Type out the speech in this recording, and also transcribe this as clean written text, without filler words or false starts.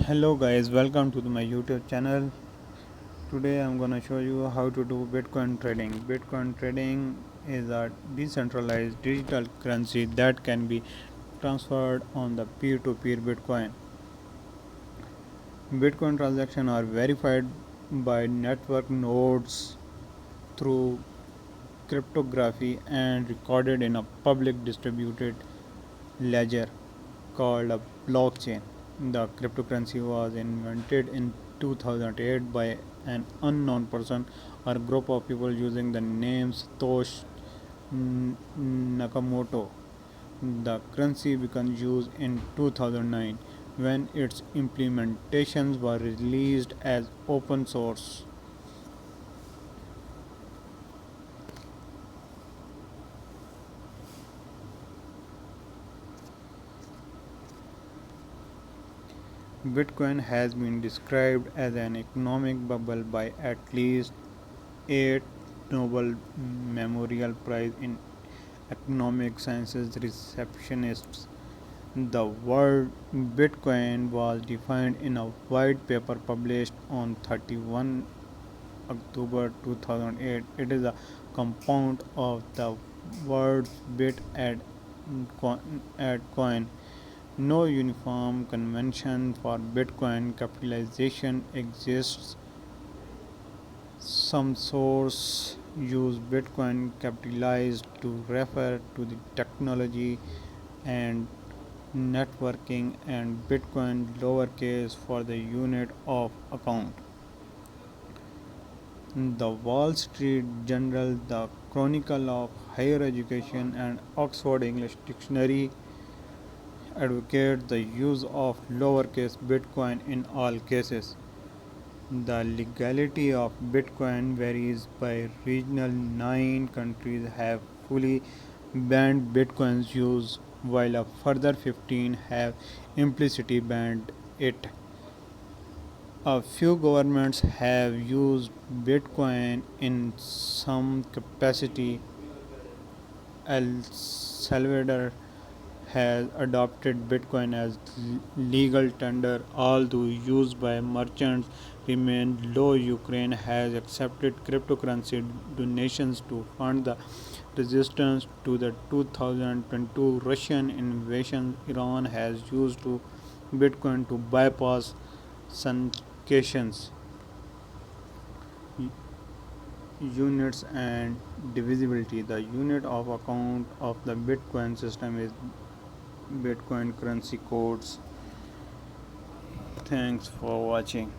Hello guys, welcome to my YouTube channel. Today I'm gonna show you how to do Bitcoin trading. Bitcoin trading is a decentralized digital currency that can be transferred on the peer-to-peer Bitcoin. Bitcoin transactions are verified by network nodes through cryptography and recorded in a public distributed ledger called a blockchain. The cryptocurrency was invented in 2008 by an unknown person or group of people using the name Satoshi Nakamoto. The currency began use in 2009 when its implementations were released as open source. Bitcoin has been described as an economic bubble by at least 8 Nobel Memorial Prize in Economic Sciences receptionists. The word Bitcoin was defined in a white paper published on 31 October 2008. It is a compound of the words bit and coin. No uniform convention for Bitcoin capitalization exists. Some sources use Bitcoin capitalized to refer to the technology and networking, and Bitcoin lowercase for the unit of account. The Wall Street Journal, the Chronicle of Higher Education, and Oxford English Dictionary advocate the use of lowercase Bitcoin in all cases. The legality of Bitcoin varies by regional. 9 countries have fully banned Bitcoin's use, while a further 15 have implicitly banned it. A few governments have used Bitcoin in some capacity. El Salvador has adopted Bitcoin as legal tender, although use by merchants remained low. Ukraine has accepted cryptocurrency donations to fund the resistance to the 2022 Russian invasion. Iran has used Bitcoin to bypass sanctions. Units and divisibility. The unit of account of the Bitcoin system is Bitcoin currency codes. Thanks for watching.